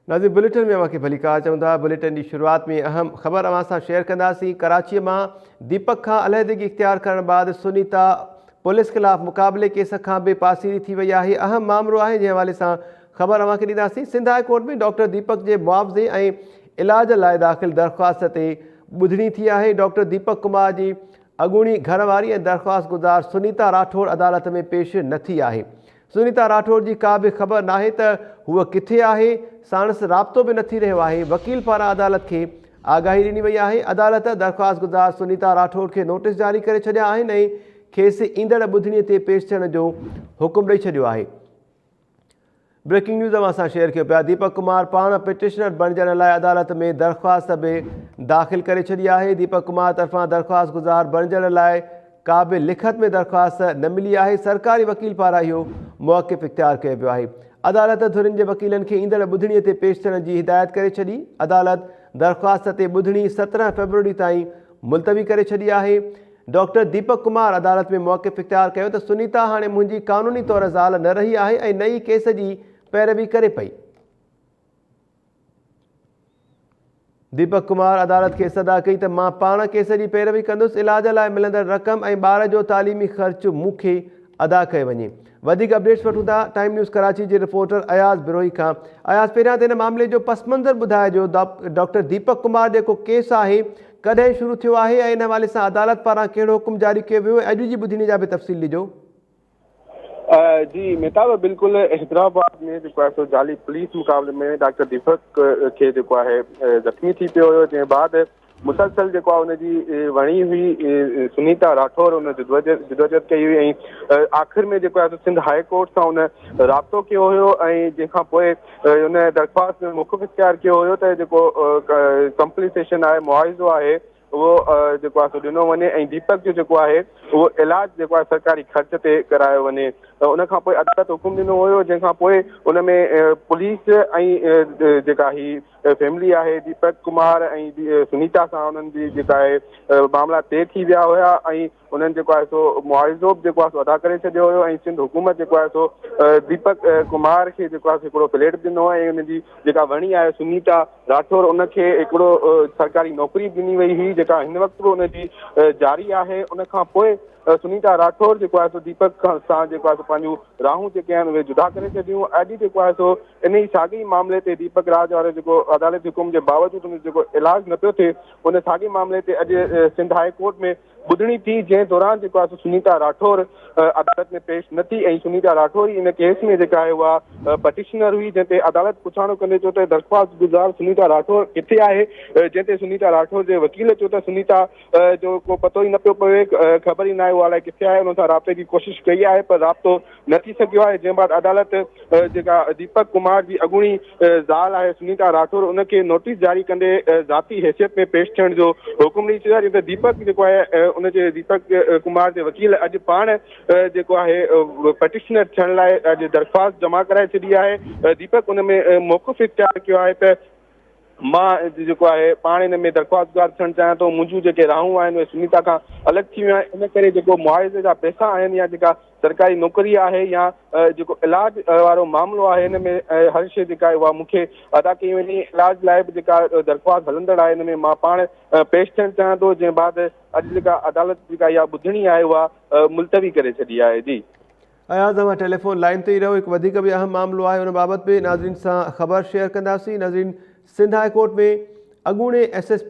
नाज़रीन बुलेटिन में अवांखे भली का चवंदा। बुलेटिन की शुरुआत में अहम ख़बर अवां सां शेयर कंदासीं। कराची में दीपक खां अलहदगी इख्तियार करण बाद सुनीता पुलिस खिलाफ़ मुक़ाबले केस खां बि पासीरी थी वई आहे। अहम मामलो आहे जंहिं हवाले सां ख़बर अवांखे ॾींदासीं। सिंध हाई कोर्ट में डॉक्टर दीपक के मुआवज़े ऐं इलाज लाइ दाख़िल दरख़्वास्त ते ॿुधणी थी आहे। डॉक्टर दीपक कुमार की अॻूणी घरवारी ऐं दरख़्वास्त गुज़ार सुनीता राठौड़ अदालत में पेश न थी आहे। सुनीता राठौड़ की का भी ख़बर नाहे त हूअ किथे आहे। साणस राब्तो भी न थी रहियो आहे। वकील पारां अदालत के आगाही ॾिनी वई आहे। अदालत दरख़्वास्त गुज़ार सुनीता राठौड़ के नोटिस जारी करे छॾिया आहिनि ऐं खेसि ईंदड़ ॿुधणीअ ते पेश थियण जो हुकुम ॾेई छॾियो आहे। ब्रेकिंग न्यूज़ अवां सां शेयर कयो पिया। दीपक कुमार पाण पिटिशनर बणजण लाइ अदालत में दरख़्वास्त भी दाख़िल करे छॾी आहे। दीपक कुमार तरफ़ां दरख़्वास्त गुज़ार बणजण लाइ का भी लिखत में दरख़्वास्त न मिली आहे। सरकारी वकील पारां इहो मौक़िफ़ इख्तियार कयो पियो आहे। अदालत धुरियुनि जे वकीलनि खे ईंदड़ ॿुधणीअ ते पेश थियण जी हिदायत करे छॾी। अदालत दरख़्वास्त ते ॿुधणी 17 फरवरी ताईं मुलतवी करे छॾी आहे। डॉक्टर दीपक कुमार अदालत में मौक़िफ़ इख्तियार कयो त सुनीता हाणे मुंहिंजी कानूनी तौर ज़ाल न रही आहे ऐं नई केस जी पैरवी करे पई। दीपक कुमार अदालत के सदा कई त मां पाण केस की पैरवी कंदुसि। इलाज लाइ मिलंदड़ रक़म ऐं ॿार जो तालीमी ख़र्च मूंखे अदा कयो वञे। वधीक अपडेट्स वठूं था टाइम न्यूज़ कराची के रिपोर्टर अयाज़ बिरोही खां। अयाज़, पहिरियां त हिन मामले जो पस मंज़र ॿुधाइजो। डॉक्टर दीपक कुमार जेको केस आहे कॾहिं शुरू थियो आहे ऐं इन हवाले सां अदालत पारां कहिड़ो हुकुम जारी कयो वियो ऐं अॼु जी ॿुधणी जा भी तफ़सील ॾिजो। जी मेहताब, बिल्कुल हैदराबाद में जो जाली पुलिस मुकाबले में डॉक्टर दीपक के जख्मी थी पियो हुयो। जंहिं बाद मुसलसल उनकी वणी हुई सुनीता राठौर उन जिदोजहद कई हुई ऐं आख़िर में सिंध हाई कोर्ट सां उन राब्तो कयो हुयो ऐं जंहिंखां पोइ उन दरख़्वास्त में मौक़िफ़ इख्तियार कयो हुयो त जेको कंपनसेशन आहे, मुआवज़ो आहे, वो ॾिनो वञे ऐं दीपक जो वो इलाज सरकारी खर्च ते करायो वञे। उन खां पोइ अदालत हुकुम ॾिनो हुयो, जंहिंखां पोइ उन में पुलिस ऐं जेका ही फैमिली आहे दीपक कुमार ऐं सुनीता सां उन्हनि जी जेका आहे मामला तय थी विया हुया ऐं उन्हनि सो मुआवज़ो बि अदा करे छॾियो हुयो ऐं सिंध हुकूमत सो दीपक कुमार खे हिकिड़ो फ्लैट ॾिनो ऐं उनजी जेका वणी आहे सुनीता राठौर उनखे हिकिड़ो सरकारी नौकरी ॾिनी वई हुई जेका हिन वक़्तु बि उनजी जारी आहे। उन खां पोइ सुनीता राठौर सो दीपक सां पंहिंजूं राहूं जेके आहिनि उहे जुदा करे छॾियूं। अॼु सो इन ई साॻी मामले ते दीपक राज वारे अदालती हुकुम के बावजूदि उन इलाज न पियो थिए, उन साॻी मामले ते अॼु सिंध हाई कोर्ट में ॿुधणी थी, जंहिं दौरान सुनीता राठौर अदालत में पेश न थी ऐं सुनीता राठौर इन केस में जेका आहे उहा पटिशनर हुई, जंहिं ते अदालत पुछाणो कंदे चयो त दरख़्वास्त गुज़ार सुनीता राठौर किथे आहे। जंहिं ते सुनीता राठौर जे वकील चयो त सुनीता जो को पतो ई न पियो पवे, ख़बर ई न आहे उहा अलाए किथे आहे। उन सां राब्ते जी कोशिशि कई आहे पर राब्तो न थी सघियो आहे। जंहिं बाद अदालत जेका दीपक कुमार जी अॻूणी ज़ाल आहे सुनीता राठौर उनखे नोटिस जारी कंदे ज़ाती हैसियत में पेश थियण जो हुकुम ॾेई छॾियो आहे। दीपक उनजे दीपक कुमार जे वकील अॼु पाण पटिशनर थियण लाइ अॼु दरख़्वास्त जमा कराए छॾी आहे। दीपक उन में मौक़िफ़ इख्तियार कयो आहे त मां पाण इन में दरख़्वास्त गुज़ार थियणु चाहियां थो। मुंहिंजूं जेके राहूं आहिनि उहे सुनीता खां अलॻि थी वियूं आहिनि, इन करे मुआवज़े जा पैसा आहिनि या जेका सरकारी नौकरी आहे या इलाज वारो मामलो आहे, हिन में हर शइ जेका आहे उहा मूंखे अदा कई वञे। इलाज लाइ बि जेका दरख़्वास्त हलंदड़ आहे हिन में मां पाण पेश थियणु चाहियां थो। जंहिं बाद अॼु अदालत इहा ॿुधणी आहे उहा मुलतवी करे छॾी आहे। जी अयाज़, तव्हां टेलीफोन लाइन ते ई रहो। हिकु वधीक भी अहम मामलो आहे उन बाबति भी नाज़रीन सां ख़बर शेयर कंदासीं। नाज़रीन, सिंध हाई कोर्ट में अॻूणे SSP